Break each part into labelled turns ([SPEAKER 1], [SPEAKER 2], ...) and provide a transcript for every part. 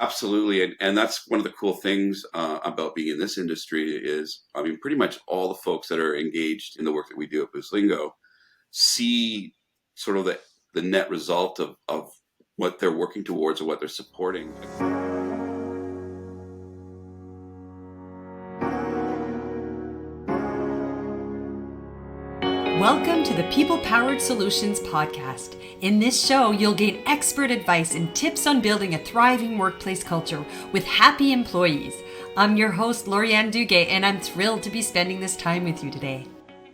[SPEAKER 1] Absolutely. And that's one of the cool things about being in this industry is, I mean, pretty much all the folks that are engaged in the work that we do at Boostlingo see sort of the net result of what they're working towards or what they're supporting.
[SPEAKER 2] Welcome to the People Powered Solutions podcast. In this show, you'll gain expert advice and tips on building a thriving workplace culture with happy employees. I'm your host, Lorianne Duguay, and I'm thrilled to be spending this time with you today.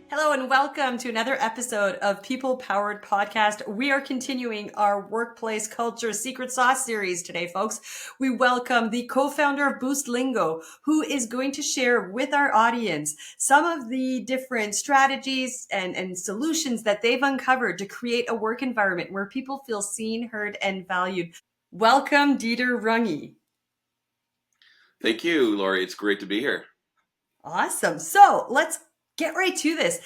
[SPEAKER 2] Hello and welcome to another episode of People Powered Podcast. We are continuing our workplace culture secret sauce series today, folks. We welcome the co-founder of Boostlingo, who is going to share with our audience some of the different strategies and solutions that they've uncovered to create a work environment where people feel seen, heard, and valued. Welcome, Dieter Runge.
[SPEAKER 1] Thank you, Lori. It's great to be here.
[SPEAKER 2] Awesome. So let's get right to this.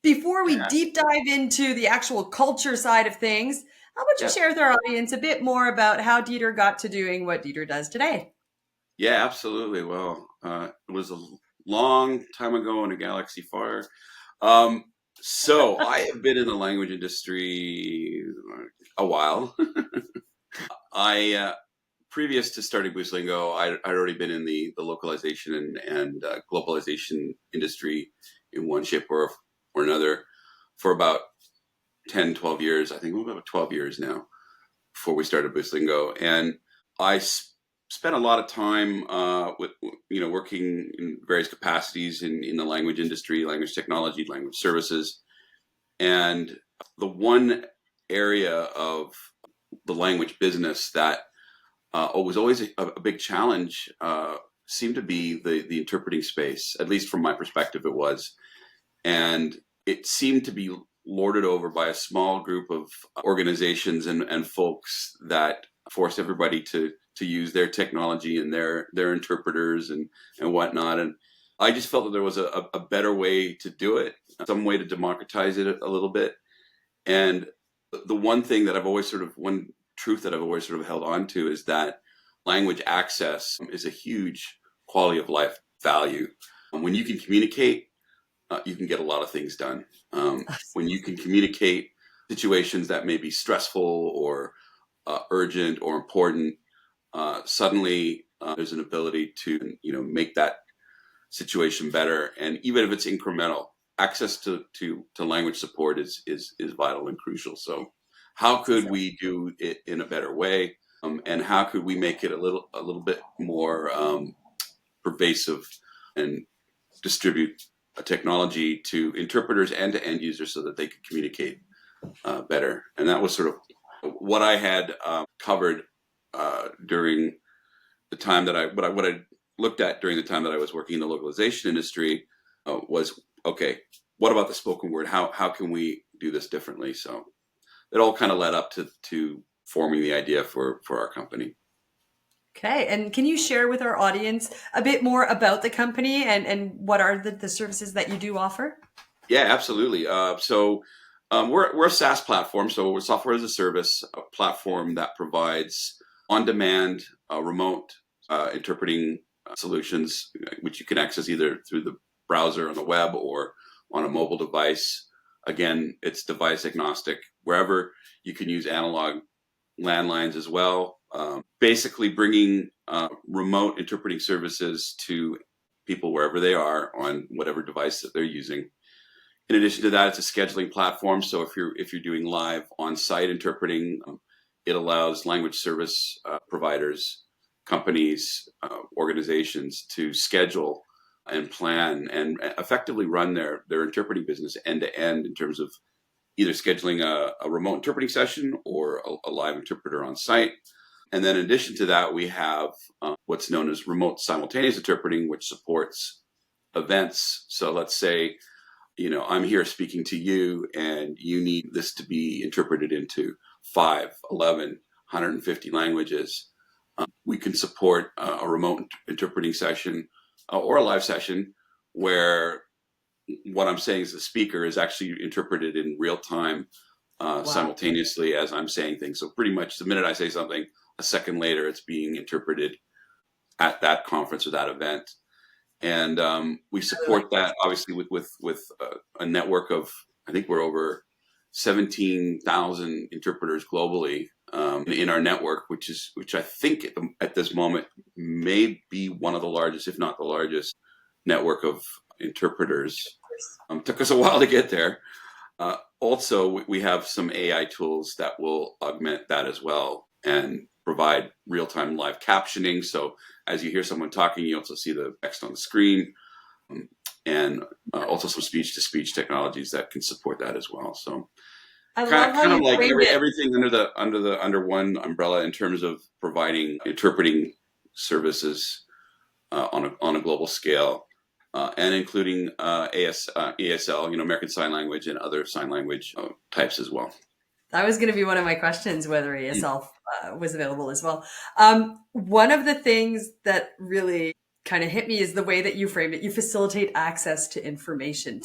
[SPEAKER 2] Before we deep dive into the actual culture side of things, how about you share with our audience a bit more about how Dieter got to doing what Dieter does today?
[SPEAKER 1] Yeah, absolutely. Well, it was a long time ago in a galaxy far. So I have been in the language industry a while. Previous to starting Boostlingo, I'd already been in the localization and globalization industry in one shape or another for about 10, 12 years. I think about 12 years now before we started Boostlingo. And I spent a lot of time working in various capacities in the language industry, language technology, language services. And the one area of the language business that was always a big challenge seemed to be the interpreting space. At least from my perspective, it was. And it seemed to be lorded over by a small group of organizations and folks that forced everybody to use their technology and their interpreters and whatnot. And I just felt that there was a better way to do it, some way to democratize it a little bit. And the one thing that one truth that I've always sort of held on to is that language access is a huge quality of life value. When you can communicate, you can get a lot of things done. When you can communicate situations that may be stressful or urgent or important, suddenly there's an ability to make that situation better. And even if it's incremental, access to language support is vital and crucial. So how could we do it in a better way? And how could we make it a little bit more pervasive and distribute a technology to interpreters and to end users so that they could communicate better? And that was sort of what I had covered during the time that what I looked at during the time that I was working in the localization industry was, okay, what about the spoken word? How can we do this differently? So it all kind of led up to forming the idea for our company.
[SPEAKER 2] Okay. And can you share with our audience a bit more about the company and what are the services that you do offer?
[SPEAKER 1] Yeah, absolutely. So we're a SaaS platform. So we're software as a service, a platform that provides on-demand remote interpreting solutions, which you can access either through the browser on the web or on a mobile device. Again, it's device agnostic. Wherever you can use analog landlines as well. Basically bringing remote interpreting services to people wherever they are on whatever device that they're using. In addition to that, it's a scheduling platform. So if you're doing live on-site interpreting, it allows language service providers, companies, organizations to schedule and plan and effectively run their interpreting business end to end in terms of either scheduling a remote interpreting session or a live interpreter on site. And then in addition to that, we have what's known as remote simultaneous interpreting, which supports events. So let's say, I'm here speaking to you and you need this to be interpreted into 5, 11, 150 languages. We can support a remote interpreting session or a live session where what I'm saying as the speaker is actually interpreted in real time simultaneously as I'm saying things. So pretty much the minute I say something, a second later, it's being interpreted at that conference or that event. And we support that obviously with a network of, I think we're over 17,000 interpreters globally in our network, which I think at this moment may be one of the largest, if not the largest, network of interpreters. Took us a while to get there. Also, we have some AI tools that will augment that as well and provide real-time live captioning. So as you hear someone talking, you also see the text on the screen, and also some speech-to-speech technologies that can support that as well. So
[SPEAKER 2] I love how you
[SPEAKER 1] like
[SPEAKER 2] framed it.
[SPEAKER 1] everything under one umbrella in terms of providing interpreting services on a global scale. And including ASL, American Sign Language, and other sign language types as well.
[SPEAKER 2] That was going to be one of my questions, whether ASL was available as well. One of the things that really kind of hit me is the way that you framed it. You facilitate access to information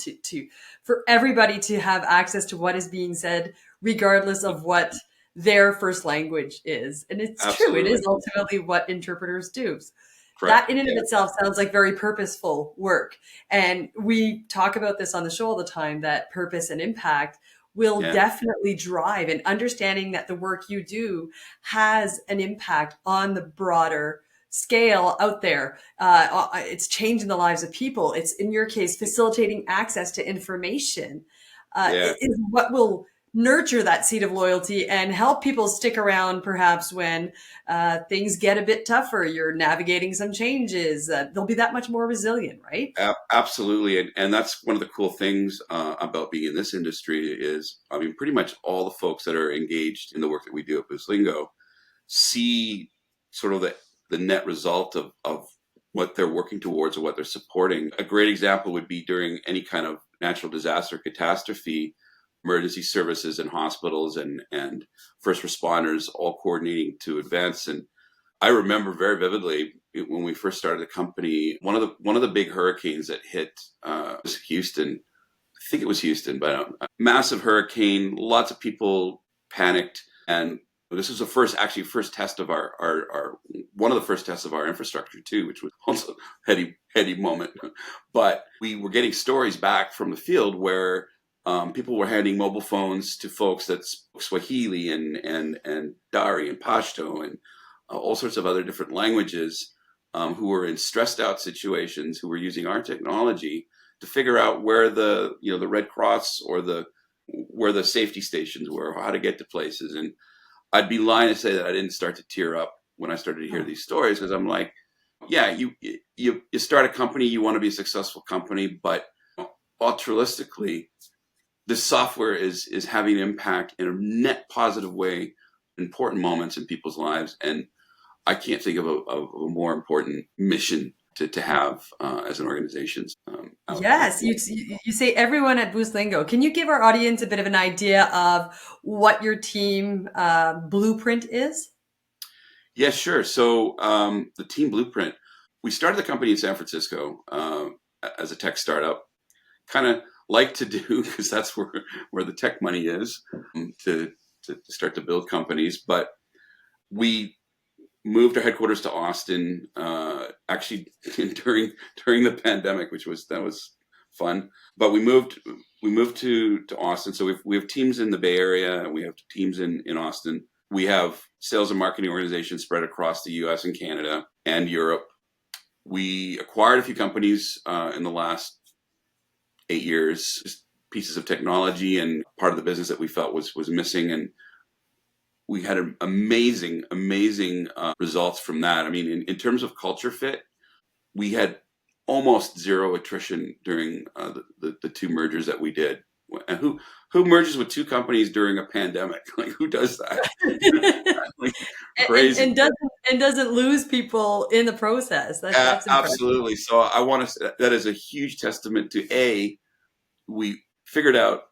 [SPEAKER 2] for everybody to have access to what is being said, regardless of what their first language is. And it's
[SPEAKER 1] Absolutely.
[SPEAKER 2] true. It is ultimately what interpreters do.
[SPEAKER 1] Correct.
[SPEAKER 2] That in and of itself sounds like very purposeful work. And we talk about this on the show all the time, that purpose and impact will definitely drive, and understanding that the work you do has an impact on the broader scale out there. It's changing the lives of people. It's, in your case, facilitating access to information is what will nurture that seed of loyalty and help people stick around perhaps when things get a bit tougher. You're navigating some changes. They'll be that much more resilient, right?
[SPEAKER 1] Absolutely. And that's one of the cool things about being in this industry is, pretty much all the folks that are engaged in the work that we do at Boostlingo see sort of the net result of what they're working towards or what they're supporting. A great example would be during any kind of natural disaster catastrophe, emergency services and hospitals and first responders all coordinating to advance. And I remember very vividly when we first started the company, one of the big hurricanes that hit was Houston. I think it was Houston, but a massive hurricane. Lots of people panicked, and this was the first test of our one of the first tests of our infrastructure too, which was also a heady moment. But we were getting stories back from the field where people were handing mobile phones to folks that spoke Swahili and Dari and Pashto and all sorts of other different languages, who were in stressed out situations, who were using our technology to figure out where the Red Cross or where the safety stations were, or how to get to places. And I'd be lying to say that I didn't start to tear up when I started to hear these stories, because I'm like, yeah, you start a company, you want to be a successful company, but altruistically, this software is having an impact in a net positive way, important moments in people's lives. And I can't think of a more important mission to have as an organization.
[SPEAKER 2] Yes, you say everyone at Boostlingo. Can you give our audience a bit of an idea of what your team blueprint is?
[SPEAKER 1] Yeah, sure. So the team blueprint, we started the company in San Francisco as a tech startup, kind of like to do, because that's where the tech money is, to start to build companies. But we moved our headquarters to Austin, actually during the pandemic, that was fun. But we moved to Austin. So we have teams in the Bay Area, and we have teams in Austin. We have sales and marketing organizations spread across the US and Canada and Europe. We acquired a few companies in the last 8 years, just pieces of technology and part of the business that we felt was missing. And we had amazing results from that. In terms of culture fit, we had almost zero attrition during the two mergers that we did. And who merges with two companies during a pandemic? Like, who does that? Like, crazy.
[SPEAKER 2] And doesn't lose people in the process. That's
[SPEAKER 1] absolutely. So I want to say that is a huge testament to we figured out,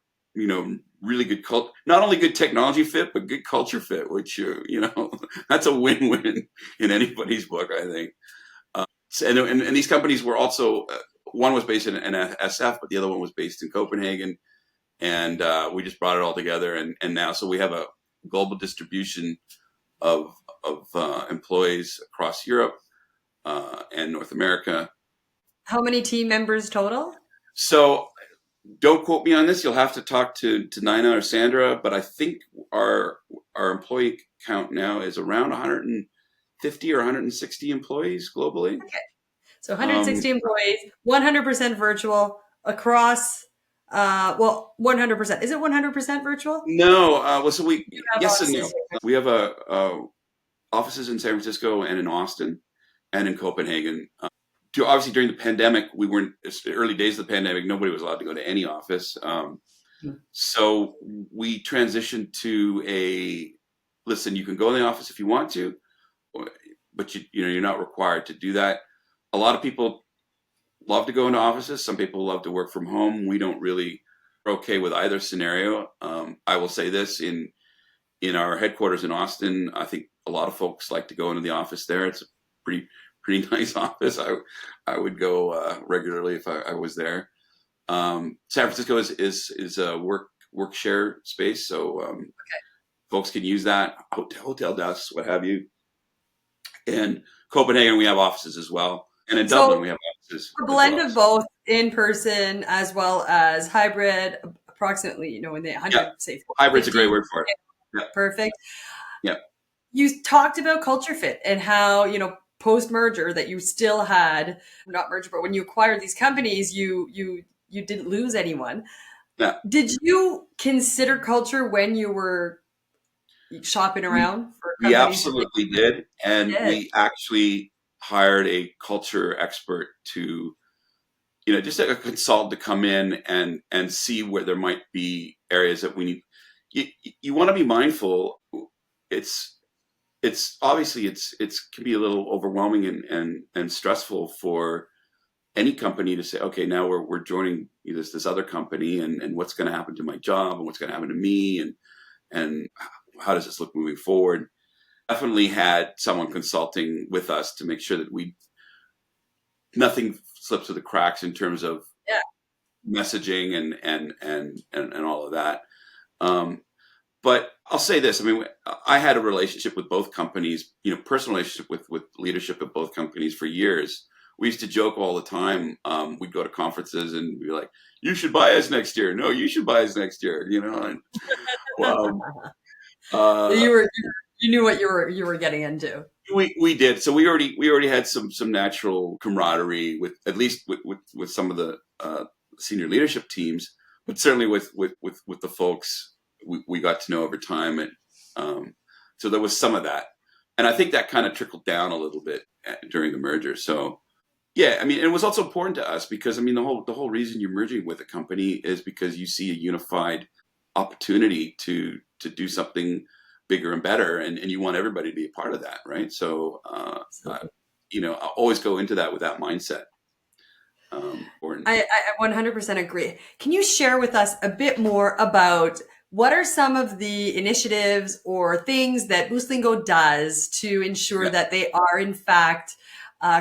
[SPEAKER 1] really good not only good technology fit, but good culture fit, which that's a win-win in anybody's book, I think. And these companies were also, one was based in SF, but the other one was based in Copenhagen. And we just brought it all together, and now, so we have a global distribution of employees across Europe and North America.
[SPEAKER 2] How many team members total?
[SPEAKER 1] So don't quote me on this. You'll have to talk to Nina or Sandra, but I think our employee count now is around 150 or 160 employees globally.
[SPEAKER 2] Okay. So 160 employees, 100% virtual across, 100%. Is it 100% virtual?
[SPEAKER 1] No, well, so
[SPEAKER 2] You have
[SPEAKER 1] yes and no.
[SPEAKER 2] offices.
[SPEAKER 1] We have offices in San Francisco and in Austin and in Copenhagen. Obviously, during the pandemic, we weren't, early days of the pandemic, nobody was allowed to go to any office. So we transitioned to listen, you can go in the office if you want to, but you're not required to do that. A lot of people love to go into offices. Some people love to work from home. We don't really are okay with either scenario. I will say this, in our headquarters in Austin, I think a lot of folks like to go into the office there. It's a pretty nice office. I would go regularly if I was there. San Francisco is a work share space, so folks can use that, hotel desks, what have you. And Copenhagen, we have offices as well, and in Dublin, we have offices.
[SPEAKER 2] A blend of both in person as well as hybrid, approximately, in the 100, say.
[SPEAKER 1] Hybrid's a great word for it.
[SPEAKER 2] Yeah. Perfect.
[SPEAKER 1] Yeah.
[SPEAKER 2] You talked about culture fit and how, post-merger that you still had, not merger, but when you acquired these companies, you didn't lose anyone.
[SPEAKER 1] Yeah.
[SPEAKER 2] Did you consider culture when you were shopping around for companies?
[SPEAKER 1] We absolutely did. And we actually hired a culture expert to, just like a consultant to come in and see where there might be areas that we need. You want to be mindful. It's obviously it can be a little overwhelming and stressful for any company to say, okay, now we're joining this other company, and what's going to happen to my job, and what's going to happen to me, and how does this look moving forward? Definitely had someone consulting with us to make sure that nothing slips through the cracks in terms of messaging and all of that. But I'll say this: I had a relationship with both companies, personal relationship with leadership at both companies for years. We used to joke all the time. We'd go to conferences and be like, "You should buy us next year." No, you should buy us next year. And,
[SPEAKER 2] you knew what you were getting into.
[SPEAKER 1] We did. So we already had some natural camaraderie with, at least with some of the senior leadership teams, but certainly with the folks we got to know over time, and so there was some of that, and I think that kind of trickled down a little bit during the merger. So yeah, it was also important to us because the whole reason you're merging with a company is because you see a unified opportunity to do something bigger and better, and you want everybody to be a part of that, right? So I always go into that with that mindset.
[SPEAKER 2] I 100% agree. Can you share with us a bit more about what are some of the initiatives or things that Boostlingo does to ensure that they are in fact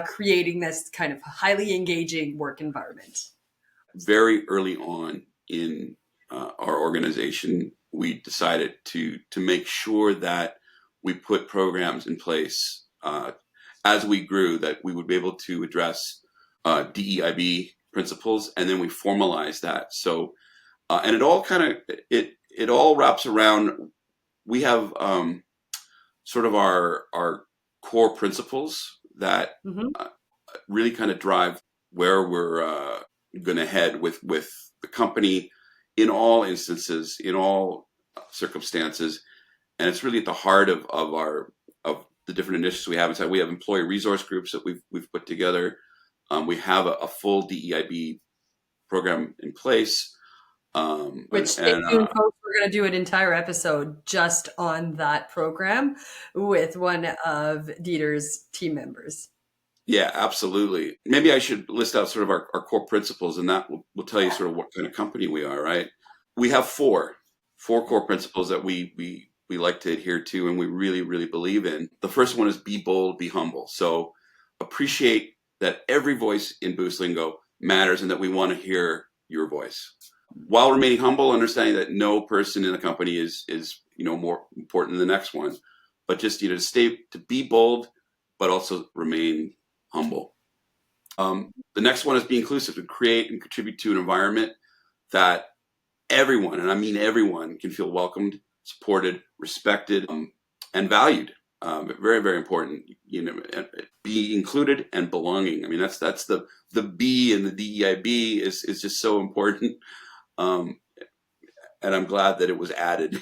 [SPEAKER 2] creating this kind of highly engaging work environment?
[SPEAKER 1] Very early on in our organization, we decided to make sure that we put programs in place as we grew, that we would be able to address DEIB principles, and then we formalized that. So, and it all it all wraps around. We have sort of our core principles that really kind of drive where we're going to head with the company in all instances, in all circumstances, and it's really at the heart of the different initiatives we have inside. We have employee resource groups that we've put together. We have a full DEIB program in place.
[SPEAKER 2] Which, stay tuned, folks, we're going to do an entire episode just on that program with one of Dieter's team members.
[SPEAKER 1] Yeah, absolutely. Maybe I should list out sort of our core principles, and that will tell you sort of what kind of company we are, right? We have four core principles that we like to adhere to, and we really, really believe in. The first one is be bold, be humble. So appreciate that every voice in Boostlingo matters, and that we want to hear your voice, while remaining humble, understanding that no person in the company is more important than the next one. but just, to be bold, but also remain humble. The next one is be inclusive, to create and contribute to an environment that everyone, and I mean everyone, can feel welcomed, supported, respected, and valued. Very, very important. Be included and belonging. I mean, that's the B in the DEIB is just so important. And I'm glad that it was added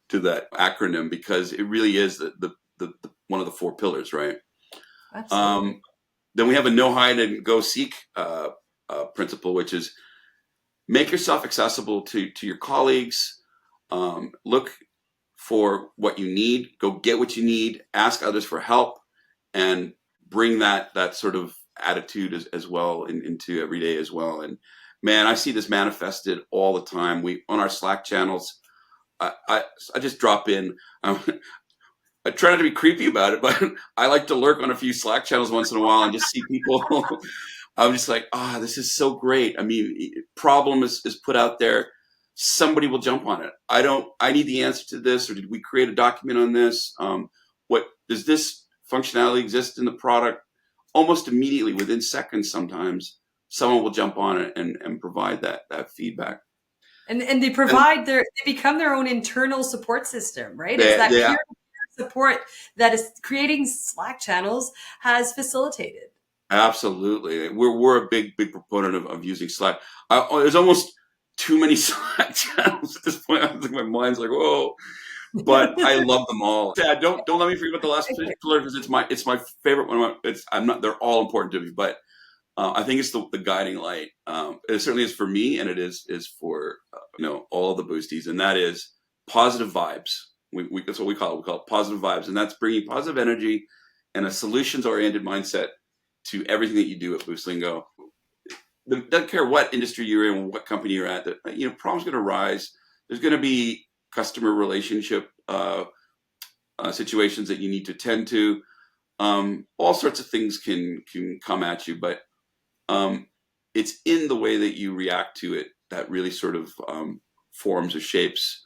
[SPEAKER 1] to that acronym, because it really is the one of the 4 pillars, right?
[SPEAKER 2] Absolutely.
[SPEAKER 1] Then we have a no hide and go seek principle, which is make yourself accessible to your colleagues. Look for what you need. Go get what you need. Ask others for help, and bring that sort of attitude as well into every day as well. And man, I see this manifested all the time. We on our Slack channels. I just drop in. I try not to be creepy about it, but I like to lurk on a few Slack channels once in a while and just see people. I'm just like, this is so great. I mean, problem is put out there. Somebody will jump on it. I need the answer to this, or did we create a document on this? What does this functionality exist in the product? Almost immediately, within seconds, sometimes someone will jump on it and provide that feedback.
[SPEAKER 2] And they provide they become their own internal support system, right? It's that peer support that is creating Slack channels has facilitated.
[SPEAKER 1] Absolutely. We're a big proponent of using Slack. There's almost too many Slack channels at this point. I think my mind's like, whoa. But I love them all. Yeah, don't let me forget about the last pillar, because it's my favorite one. They're all important to me, but I think it's the guiding light. It certainly is for me, and it is for all of the boosties, and that is positive vibes. That's what we call it. We call it positive vibes, and that's bringing positive energy and a solutions-oriented mindset to everything that you do at Boostlingo. Doesn't care what industry you're in, what company you're at. Problems going to arise. There's going to be customer relationship situations that you need to tend to. All sorts of things can come at you, but it's in the way that you react to it that really sort of forms or shapes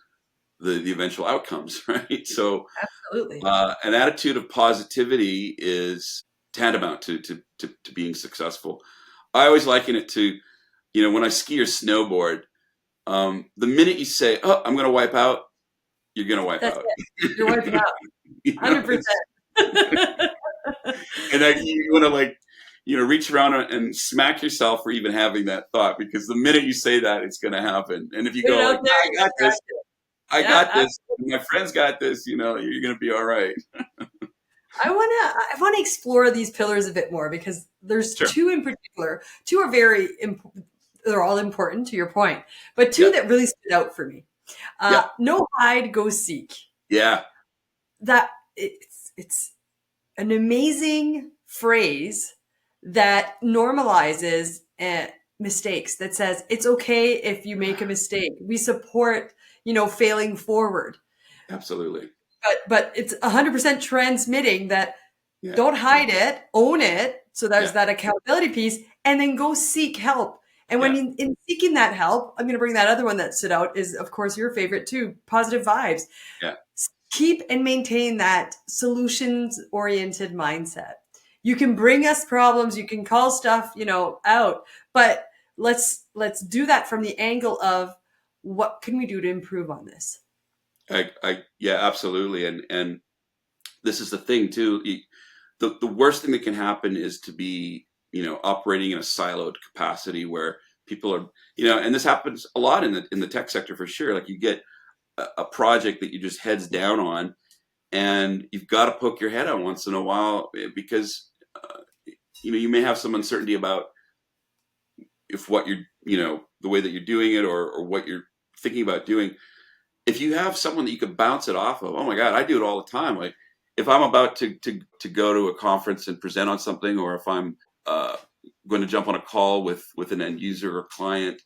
[SPEAKER 1] the eventual outcomes, right? So
[SPEAKER 2] absolutely,
[SPEAKER 1] an attitude of positivity is tantamount to being successful. I always liken it to, when I ski or snowboard, the minute you say, "Oh, I'm going to wipe out," you're going to wipe out.
[SPEAKER 2] You're wiping out. 100%.
[SPEAKER 1] And then you want to reach around and smack yourself for even having that thought, because the minute you say that, it's going to happen. And if you go, I got this, I got this, my friends got this, you're going to be all right.
[SPEAKER 2] I want to explore these pillars a bit more, because there's 2 in particular. 2 are very important. They're all important, to your point, but 2 that really stood out for me. No hide, go seek.
[SPEAKER 1] Yeah.
[SPEAKER 2] That it's an amazing phrase that normalizes mistakes, that says it's okay if you make a mistake. We support, failing forward.
[SPEAKER 1] Absolutely.
[SPEAKER 2] But it's 100% transmitting that don't hide it, own it. So there's that accountability piece, and then go seek help. And when in seeking that help, I'm going to bring that other one that stood out is, of course, your favorite too, positive vibes.
[SPEAKER 1] Yeah.
[SPEAKER 2] Keep and maintain that solutions-oriented mindset. You can bring us problems, you can call stuff, out, but let's do that from the angle of what can we do to improve on this?
[SPEAKER 1] Absolutely. And this is the thing too. The worst thing that can happen is to be, operating in a siloed capacity where people are, and this happens a lot in the tech sector for sure. Like, you get a project that you just heads down on, and you've got to poke your head out once in a while, because, you may have some uncertainty about if what you're, the way that you're doing it, or what you're thinking about doing. If you have someone that you could bounce it off of, oh my God, I do it all the time. Like, if I'm about to go to a conference and present on something, or if I'm going to jump on a call with an end user or client,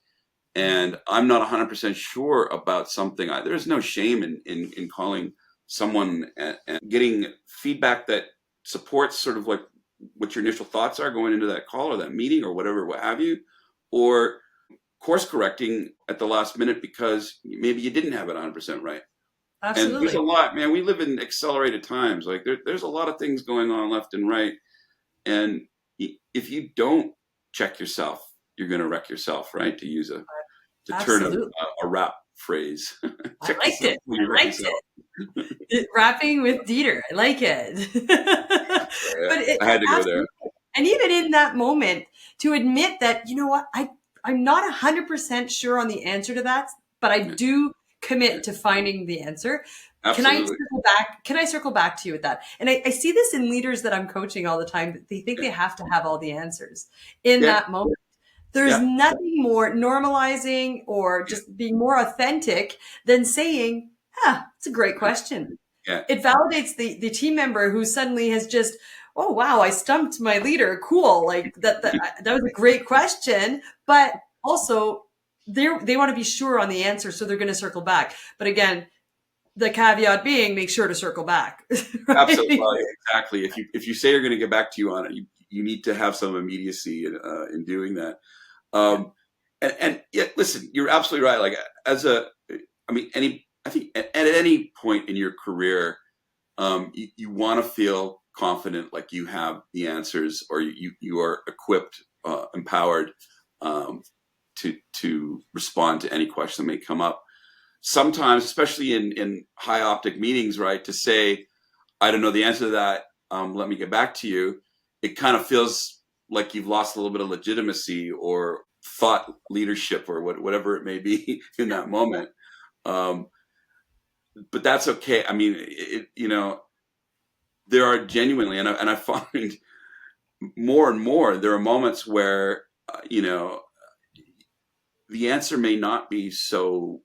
[SPEAKER 1] and I'm not 100% sure about something, there's no shame in calling someone and getting feedback that supports sort of like what your initial thoughts are going into that call or that meeting or whatever, what have you, or course correcting at the last minute because maybe you didn't have it 100% right. And there's
[SPEAKER 2] Absolutely.
[SPEAKER 1] a lot, man. We live in accelerated times. Like there's a lot of things going on left and right. And if you don't check yourself, you're going to wreck yourself, right? To turn
[SPEAKER 2] Absolutely.
[SPEAKER 1] a rap phrase.
[SPEAKER 2] I
[SPEAKER 1] Check
[SPEAKER 2] liked
[SPEAKER 1] yourself
[SPEAKER 2] it.
[SPEAKER 1] when you
[SPEAKER 2] I
[SPEAKER 1] wreck
[SPEAKER 2] liked
[SPEAKER 1] yourself.
[SPEAKER 2] rapping with Dieter. I like it.
[SPEAKER 1] Yeah,
[SPEAKER 2] But
[SPEAKER 1] I had to go there.
[SPEAKER 2] absolutely. And even in that moment, to admit that, you know what, I'm not 100% sure on the answer to that, but I
[SPEAKER 1] Yeah,
[SPEAKER 2] do
[SPEAKER 1] yeah,
[SPEAKER 2] commit to finding the answer. Can I
[SPEAKER 1] absolutely.
[SPEAKER 2] circle back? Can I circle back to you with that? And I see this in leaders that I'm coaching all the time, that they think
[SPEAKER 1] Yeah,
[SPEAKER 2] they have to have all the answers in
[SPEAKER 1] yeah,
[SPEAKER 2] that moment. There's
[SPEAKER 1] yeah,
[SPEAKER 2] nothing more normalizing or
[SPEAKER 1] yeah,
[SPEAKER 2] just being more authentic than saying, it's a great question.
[SPEAKER 1] yeah,
[SPEAKER 2] It validates the team member who suddenly has just, oh wow, I stumped my leader. Cool. Like that was a great question. But also they want to be sure on the answer, so they're going to circle back. But again, the caveat being, make sure to circle back.
[SPEAKER 1] absolutely.
[SPEAKER 2] Right?
[SPEAKER 1] Well, yeah, exactly. If you say you're going to get back to you on it, you need to have some immediacy in doing that.
[SPEAKER 2] Yeah.
[SPEAKER 1] And yeah, listen, you're absolutely right. Like I mean, I think at any point in your career, you want to feel confident, like you have the answers, or you are equipped, empowered, um, to respond to any question that may come up. Sometimes, especially in high optic meetings, right, to say, I don't know the answer to that. Let me get back to you. It kind of feels like you've lost a little bit of legitimacy or thought leadership or whatever it may be in that moment. Um, but that's okay. I mean, there are genuinely, and I find more and more, there are moments where, the answer may not be so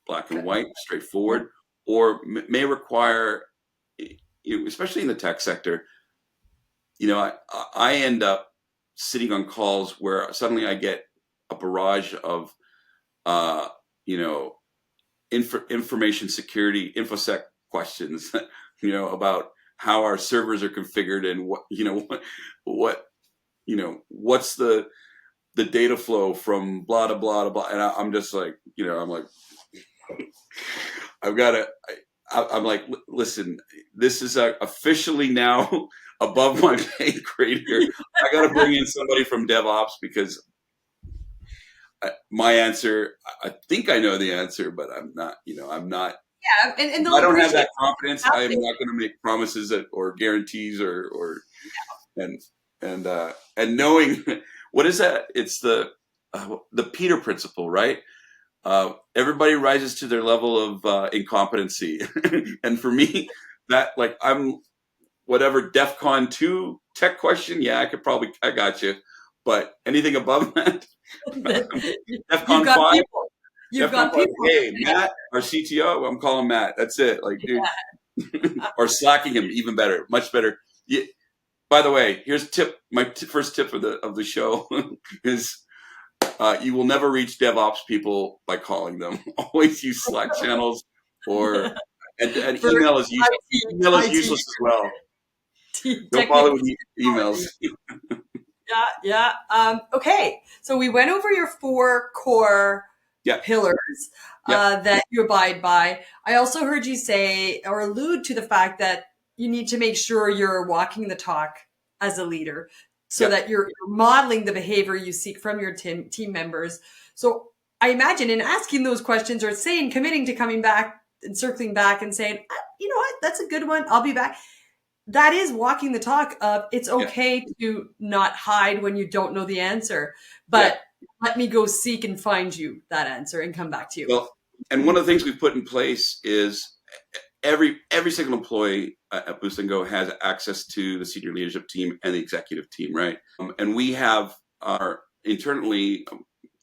[SPEAKER 1] black and white,
[SPEAKER 2] Yeah.
[SPEAKER 1] straightforward, or may require, especially in the tech sector, I end up sitting on calls where suddenly I get a barrage of, uh, you know, information security, infosec questions, about how our servers are configured and what, what's the data flow from blah, blah, blah, blah. And I'm just like, I'm like, I've got to, I'm like, listen, this is officially now above my pay grade here. I got to bring in somebody from DevOps because my answer, I think I know the answer, but I'm not, I'm not.
[SPEAKER 2] Yeah. And
[SPEAKER 1] If
[SPEAKER 2] they'll
[SPEAKER 1] I don't have
[SPEAKER 2] appreciate
[SPEAKER 1] that confidence, I am
[SPEAKER 2] happening.
[SPEAKER 1] not going to make promises or guarantees and and knowing what is that? It's the Peter principle, right? Everybody rises to their level of incompetency, and for me, that like I'm whatever DEFCON 2 tech question, yeah, I got you, but anything above that,
[SPEAKER 2] You've
[SPEAKER 1] DEFCON
[SPEAKER 2] got
[SPEAKER 1] 5,
[SPEAKER 2] people. You've
[SPEAKER 1] DEFCON
[SPEAKER 2] got
[SPEAKER 1] 5.
[SPEAKER 2] people.
[SPEAKER 1] Hey, Matt, our CTO, I'm calling Matt. That's it. Like, dude, or slacking him, even better, much better. Yeah, by the way, here's tip. My first tip of the show is you will never reach DevOps people by calling them. Always use Slack channels or and
[SPEAKER 2] For
[SPEAKER 1] email is
[SPEAKER 2] IT,
[SPEAKER 1] useless as well. Don't bother
[SPEAKER 2] technical
[SPEAKER 1] with emails.
[SPEAKER 2] technology. Yeah, yeah. Okay, so we went over your 4 core
[SPEAKER 1] Yeah,
[SPEAKER 2] pillars
[SPEAKER 1] yeah,
[SPEAKER 2] that you abide by. I also heard you say or allude to the fact that you need to make sure you're walking the talk as a leader, so
[SPEAKER 1] yeah.
[SPEAKER 2] that you're modeling the behavior you seek from your team members. So I imagine in asking those questions or saying, committing to coming back and circling back and saying, you know what, that's a good one, I'll be back, that is walking the talk of, it's
[SPEAKER 1] Yeah,
[SPEAKER 2] okay to not hide when you don't know the answer,
[SPEAKER 1] yeah.
[SPEAKER 2] but let me go seek and find you that answer and come back to you.
[SPEAKER 1] Well, and one of the things we've put in place is every single employee at Boostlingo has access to the senior leadership team and the executive team, right? And we have our internally,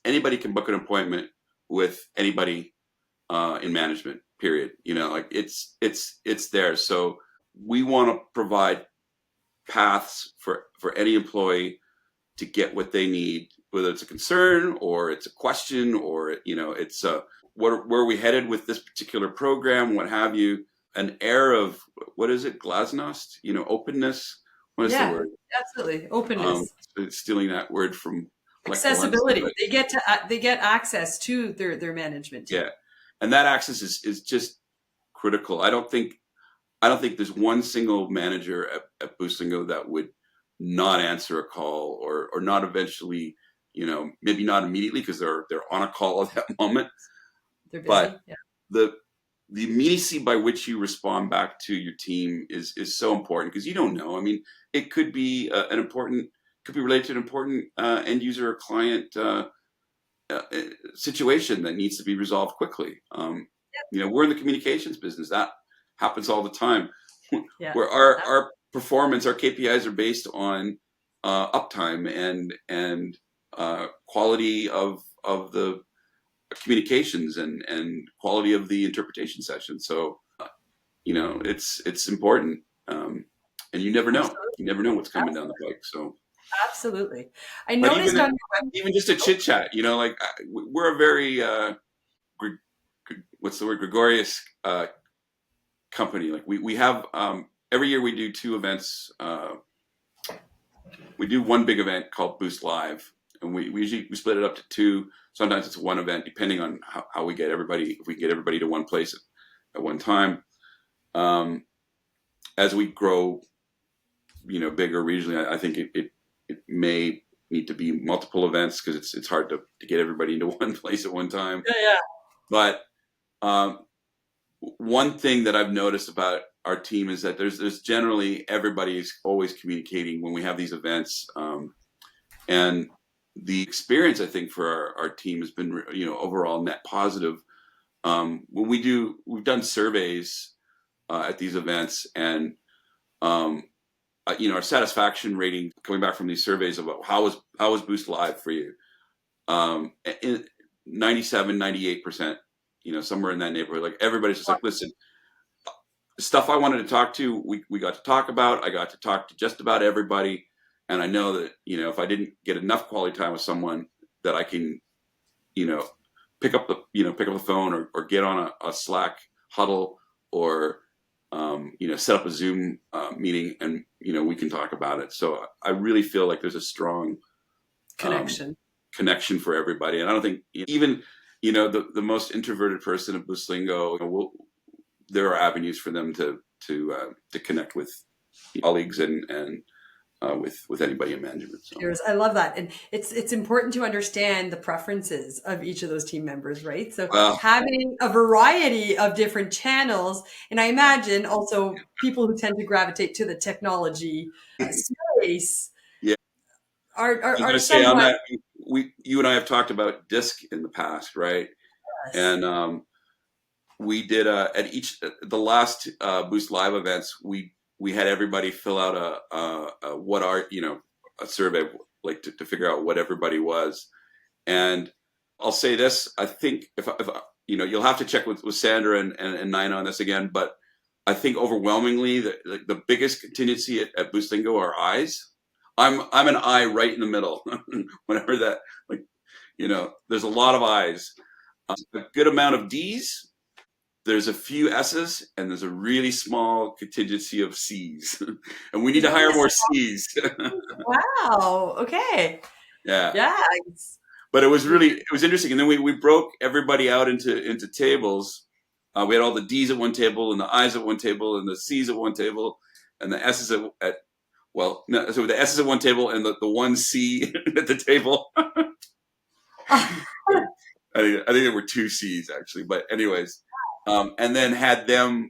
[SPEAKER 1] anybody can book an appointment with anybody in management. Period. Like it's there. So we want to provide paths for any employee to get what they need, whether it's a concern or it's a question or it's where are we headed with this particular program, what have you. An air of, what is it, glasnost, openness. What is the
[SPEAKER 2] Yeah,
[SPEAKER 1] word?
[SPEAKER 2] absolutely. Openness,
[SPEAKER 1] Stealing that word from Lech Walesa,
[SPEAKER 2] accessibility.
[SPEAKER 1] but
[SPEAKER 2] They get access to their management team.
[SPEAKER 1] yeah, and that access is just critical. I don't think there's one single manager at Boostlingo that would not answer a call or not eventually, maybe not immediately because they're on a call at that moment,
[SPEAKER 2] They're busy.
[SPEAKER 1] but
[SPEAKER 2] Yeah.
[SPEAKER 1] the the immediacy by which you respond back to your team is so important because you don't know. I mean, it could be could be related to an important end user or client uh, situation that needs to be resolved quickly. We're in the communications business. That happens all the time.
[SPEAKER 2] Yeah.
[SPEAKER 1] Where our performance, our KPIs are based on uptime and quality of the communications and quality of the interpretation session. So it's important, and you never know.
[SPEAKER 2] Absolutely.
[SPEAKER 1] You never know what's coming down the pike. So,
[SPEAKER 2] Absolutely. I
[SPEAKER 1] but
[SPEAKER 2] noticed on your
[SPEAKER 1] even just a chit chat, like we're a very what's the word, gregarious company. Like we have every year we do two events. We do one big event called Boost Live, and we usually we split it up to two. Sometimes it's one event, depending on how we get everybody. If we can get everybody to one place at one time. As we grow, bigger regionally, I think it may need to be multiple events because it's hard to get everybody into one place at one time.
[SPEAKER 2] yeah,
[SPEAKER 1] But um, one thing that I've noticed about our team is that there's generally everybody is always communicating when we have these events, and the experience I think for our team has been overall net positive. When we've done surveys at these events, and um, our satisfaction rating coming back from these surveys about how was Boost Live for you, in 97, 98%, somewhere in that neighborhood. Like everybody's just like, listen, stuff I wanted to talk to, we got to talk about. I got to talk to just about everybody, and I know that if I didn't get enough quality time with someone, that I can you know pick up the phone or get on a Slack huddle or set up a Zoom meeting, and we can talk about it. So I really feel like there's a strong um,
[SPEAKER 2] connection.
[SPEAKER 1] connection for everybody, and I don't think even the most introverted person at Boostlingo, there are avenues for them to connect with colleagues and with anybody in management. So.
[SPEAKER 2] I love that. And it's important to understand the preferences of each of those team members, right? So
[SPEAKER 1] Well,
[SPEAKER 2] having a variety of different channels, and I imagine also people who tend to gravitate to the technology space
[SPEAKER 1] yeah, I was going
[SPEAKER 2] are
[SPEAKER 1] to say on
[SPEAKER 2] somewhat
[SPEAKER 1] that, you and I have talked about DISC in the past, right?
[SPEAKER 2] less.
[SPEAKER 1] And we did at each the last Boost Live events, we had everybody fill out a what are a survey, like to figure out what everybody was. And I'll say this: I think if you'll have to check with Sandra and Nina on this again, but I think overwhelmingly the biggest contingency at Boostlingo are eyes. I'm an eye right in the middle. Whenever that, like, there's a lot of eyes, a good amount of D's. There's a few S's, and there's a really small contingency of C's, and we need to hire more C's.
[SPEAKER 2] Wow. Okay.
[SPEAKER 1] Yeah.
[SPEAKER 2] Yeah.
[SPEAKER 1] But it was interesting. And then we broke everybody out into tables. We had all the D's at one table and the I's at one table and the C's at one table and the S's at well, no, so the S's at one table and the one C at the table. I think there were two C's actually, but anyways, and then had them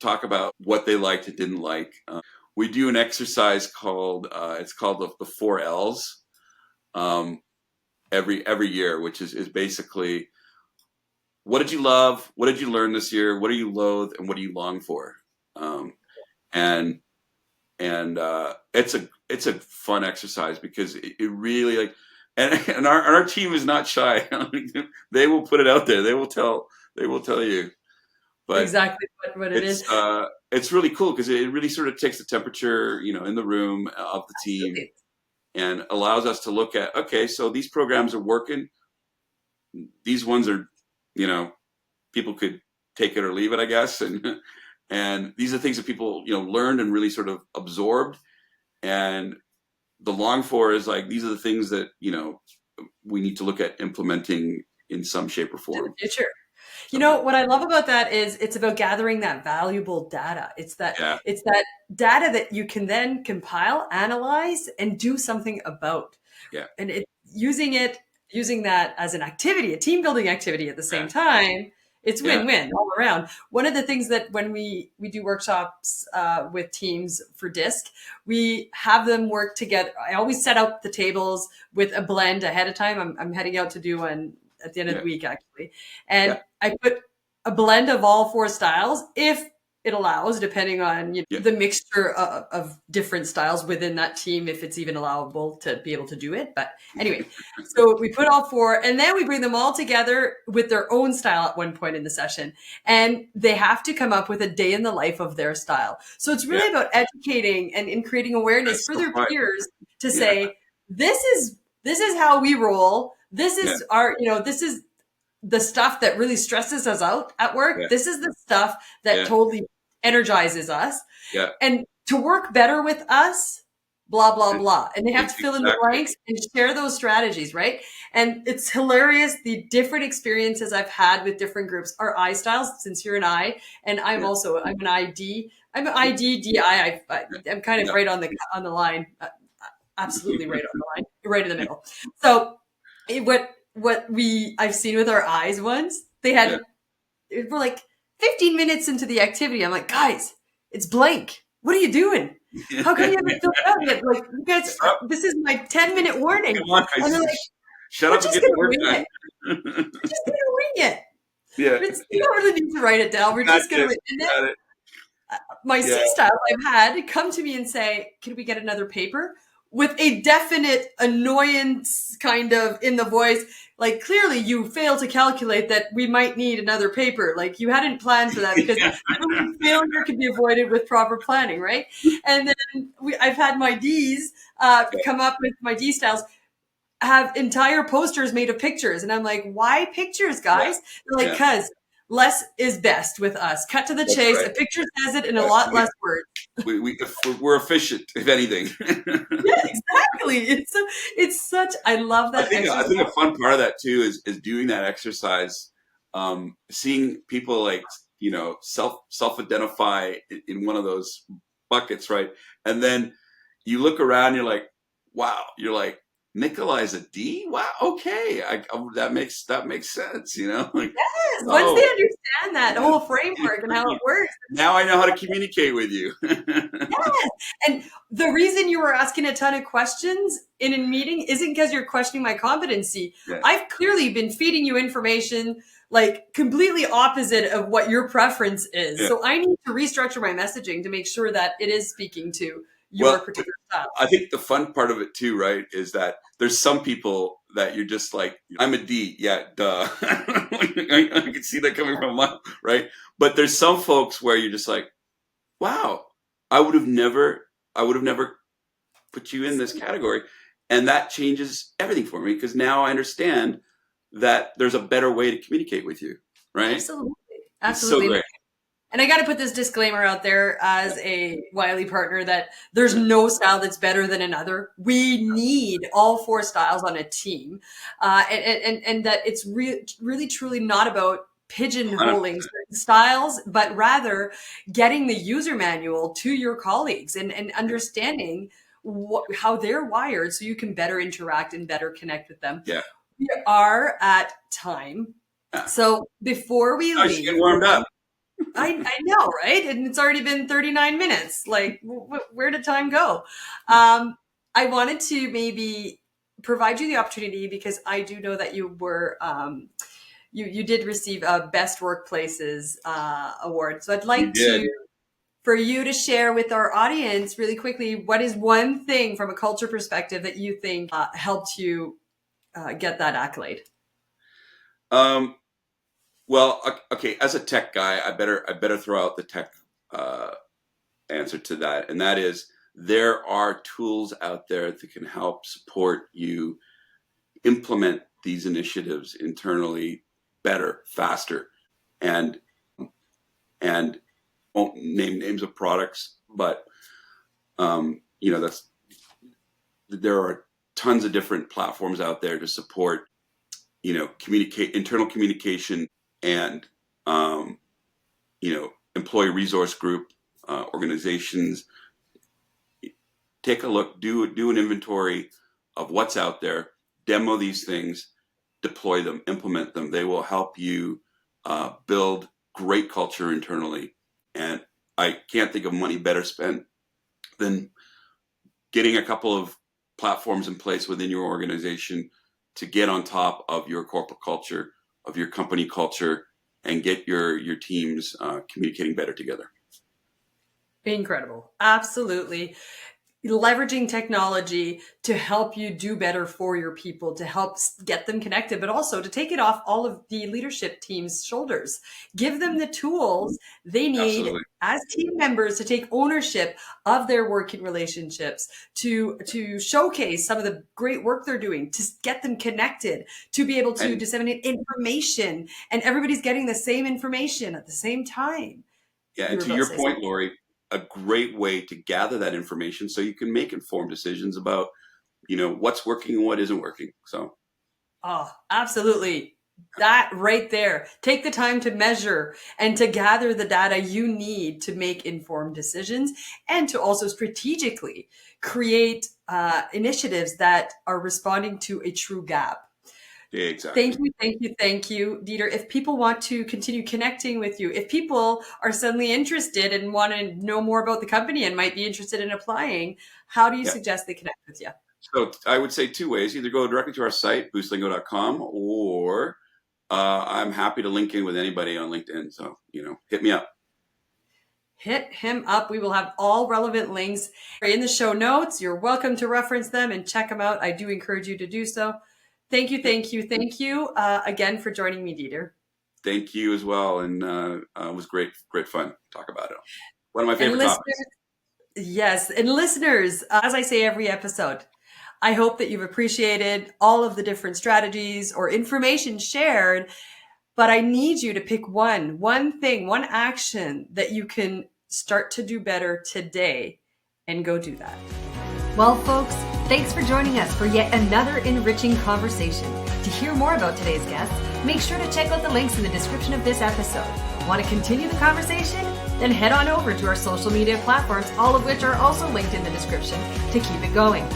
[SPEAKER 1] talk about what they liked and didn't like. We do an exercise called it's called the four L's. Um, every year, which is basically, what did you love, what did you learn this year, what do you loathe, and what do you long for? And it's a fun exercise because it really like, and our team is not shy. They will put it out there. They will tell you. But
[SPEAKER 2] Exactly what it is.
[SPEAKER 1] it's really cool because it really sort of takes the temperature, in the room of the team,
[SPEAKER 2] Absolutely.
[SPEAKER 1] and allows us to look at, okay, so these programs are working. These ones are, people could take it or leave it, I guess. And these are things that people, learned and really sort of absorbed. And the long for is like, these are the things that, we need to look at implementing in some shape or
[SPEAKER 2] To the
[SPEAKER 1] form.
[SPEAKER 2] future. What I love about that is it's about gathering that valuable data.
[SPEAKER 1] Yeah,
[SPEAKER 2] It's that data that you can then compile, analyze, and do something about.
[SPEAKER 1] yeah,
[SPEAKER 2] And using that as an activity, a team building activity at the same
[SPEAKER 1] yeah,
[SPEAKER 2] time, it's
[SPEAKER 1] yeah,
[SPEAKER 2] win-win all around. One of the things that when we do workshops with teams for DISC, we have them work together. I always set up the tables with a blend ahead of time. I'm heading out to do one at the end of
[SPEAKER 1] yeah,
[SPEAKER 2] the week, actually.
[SPEAKER 1] yeah,
[SPEAKER 2] And I put a blend of all four styles if it allows, depending on
[SPEAKER 1] yeah.
[SPEAKER 2] the mixture of different styles within that team, if it's even allowable to be able to do it. But anyway, so we put all four and then we bring them all together with their own style at one point in the session. And they have to come up with a day in the life of their style. So it's
[SPEAKER 1] Yeah.
[SPEAKER 2] really about educating and in creating awareness
[SPEAKER 1] That's
[SPEAKER 2] for
[SPEAKER 1] so
[SPEAKER 2] their
[SPEAKER 1] fun.
[SPEAKER 2] peers to
[SPEAKER 1] Yeah,
[SPEAKER 2] say, this is how we roll. This
[SPEAKER 1] yeah,
[SPEAKER 2] is this is the stuff that really stresses us out at work.
[SPEAKER 1] yeah,
[SPEAKER 2] This is the stuff that
[SPEAKER 1] yeah,
[SPEAKER 2] totally energizes us.
[SPEAKER 1] yeah.
[SPEAKER 2] And to work better with us, blah, blah, blah. And they have to fill in the
[SPEAKER 1] Exactly.
[SPEAKER 2] blanks and share those strategies, right? And it's hilarious the different experiences I've had with different groups. Our I styles, since you're an I, and
[SPEAKER 1] Yeah,
[SPEAKER 2] I'm an ID. I'm an
[SPEAKER 1] yeah,
[SPEAKER 2] ID, DI. I'm kind of
[SPEAKER 1] yeah.
[SPEAKER 2] right on the line, absolutely right on the line, right in the middle. So what I've seen with our eyes ones,
[SPEAKER 1] Yeah.
[SPEAKER 2] we're like 15 minutes into the activity. I'm like, guys, it's blank. What are you doing? How come you haven't filled it out yet? Like, you guys,
[SPEAKER 1] Stop.
[SPEAKER 2] this is my 10-minute warning.
[SPEAKER 1] Come on,
[SPEAKER 2] And
[SPEAKER 1] guys.
[SPEAKER 2] they're like,
[SPEAKER 1] Shut
[SPEAKER 2] we're
[SPEAKER 1] up and
[SPEAKER 2] just
[SPEAKER 1] get
[SPEAKER 2] going
[SPEAKER 1] the
[SPEAKER 2] to
[SPEAKER 1] work
[SPEAKER 2] wing
[SPEAKER 1] done.
[SPEAKER 2] it. We're just going to wing it.
[SPEAKER 1] Yeah.
[SPEAKER 2] You don't really need to write it down. We're just going to
[SPEAKER 1] Gotcha.
[SPEAKER 2] wing it. And then
[SPEAKER 1] Got it.
[SPEAKER 2] my
[SPEAKER 1] Yeah.
[SPEAKER 2] C styles I've had come to me and say, can we get another paper? With a definite annoyance kind of in the voice. Like, clearly you failed to calculate that we might need another paper. Like, you hadn't planned for that because
[SPEAKER 1] Yeah.
[SPEAKER 2] failure can be avoided with proper planning, right? And then I've had my Ds come up with my D styles, have entire posters made of pictures. And I'm like, why pictures,
[SPEAKER 1] Yeah.
[SPEAKER 2] guys? They're like,
[SPEAKER 1] Yeah.
[SPEAKER 2] because less is best with us. Cut to the
[SPEAKER 1] That's
[SPEAKER 2] chase.
[SPEAKER 1] right.
[SPEAKER 2] A picture says it in a
[SPEAKER 1] Yeah.
[SPEAKER 2] lot less words.
[SPEAKER 1] We're efficient, if anything.
[SPEAKER 2] Yeah, exactly. I love
[SPEAKER 1] I
[SPEAKER 2] that
[SPEAKER 1] think
[SPEAKER 2] exercise.
[SPEAKER 1] a fun part of that too is doing that exercise, seeing people like self identify in one of those buckets, right? And then you look around, you're like, wow, you're like Nikolai's a D. Wow, okay, that makes sense, like,
[SPEAKER 2] Yes, once they
[SPEAKER 1] oh,
[SPEAKER 2] understand that whole framework and how it works.
[SPEAKER 1] now I know how to communicate with you.
[SPEAKER 2] Yes. And the reason you were asking a ton of questions in a meeting isn't because you're questioning my competency.
[SPEAKER 1] Yeah,
[SPEAKER 2] I've clearly been feeding you information like completely opposite of what your preference is.
[SPEAKER 1] yeah.
[SPEAKER 2] So I need to restructure my messaging to make sure that it is speaking to your
[SPEAKER 1] Well,
[SPEAKER 2] particular style.
[SPEAKER 1] I think the fun part of it too, right, is that there's some people that you're just like, I'm a D, yeah, duh. I can see that coming from a mile, right? But there's some folks where you're just like, wow, I would have never put you in this category, and that changes everything for me because now I understand that there's a better way to communicate with you, right?
[SPEAKER 2] Absolutely.
[SPEAKER 1] It's so
[SPEAKER 2] Absolutely.
[SPEAKER 1] great.
[SPEAKER 2] And I got to put this disclaimer out there as a Wiley partner that there's no style that's better than another. We need all four styles on a team. And that it's really, truly not about pigeonholing certain styles, but rather getting the user manual to your colleagues and understanding how they're wired so you can better interact and better connect with them.
[SPEAKER 1] Yeah.
[SPEAKER 2] We are at time.
[SPEAKER 1] Yeah.
[SPEAKER 2] So before we
[SPEAKER 1] I should
[SPEAKER 2] leave,
[SPEAKER 1] get warmed up.
[SPEAKER 2] I know, right? And it's already been 39 minutes. Like, where did time go? I wanted to maybe provide you the opportunity because I do know that you were, you did receive a Best Workplaces award. So I'd like for you to share with our audience really quickly, what is one thing from a culture perspective that you think helped you get that accolade?
[SPEAKER 1] Well, okay. As a tech guy, I better throw out the tech answer to that, and that is there are tools out there that can help support you implement these initiatives internally better, faster, and won't name names of products, but there are tons of different platforms out there to support internal communication and employee resource group organizations. Take a look, do an inventory of what's out there, demo these things, deploy them, implement them. They will help you build great culture internally. And I can't think of money better spent than getting a couple of platforms in place within your organization to get on top of your corporate culture, of your company culture, and get your teams communicating better together.
[SPEAKER 2] Incredible. Absolutely. Leveraging technology to help you do better for your people, to help get them connected, but also to take it off all of the leadership team's shoulders. Give them the tools they need
[SPEAKER 1] Absolutely.
[SPEAKER 2] as team members to take ownership of their working relationships, to showcase some of the great work they're doing, to get them connected, to be able to disseminate information, and everybody's getting the same information at the same time.
[SPEAKER 1] Yeah, and to your point, Lori, a great way to gather that information so you can make informed decisions about, what's working and what isn't working. So.
[SPEAKER 2] Oh, absolutely. That right there. Take the time to measure and to gather the data you need to make informed decisions, and to also strategically create initiatives that are responding to a true gap.
[SPEAKER 1] Yeah, exactly.
[SPEAKER 2] Thank you, Dieter. If people want to continue connecting with you, if people are suddenly interested and want to know more about the company and might be interested in applying, how do you suggest they connect with you?
[SPEAKER 1] So I would say two ways. Either go directly to our site, boostlingo.com, or I'm happy to link in with anybody on LinkedIn. So, hit me up.
[SPEAKER 2] Hit him up. We will have all relevant links in the show notes. You're welcome to reference them and check them out. I do encourage you to do so. Thank you again for joining me, Dieter.
[SPEAKER 1] Thank you as well. And it was great fun to talk about it. One of my favorite topics.
[SPEAKER 2] Yes. And listeners, as I say every episode, I hope that you've appreciated all of the different strategies or information shared, but I need you to pick one thing, one action that you can start to do better today, and go do that. Well, folks, thanks for joining us for yet another enriching conversation. To hear more about today's guests, make sure to check out the links in the description of this episode. Want to continue the conversation? Then head on over to our social media platforms, all of which are also linked in the description, to keep it going.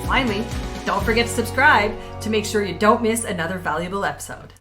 [SPEAKER 2] Finally, don't forget to subscribe to make sure you don't miss another valuable episode.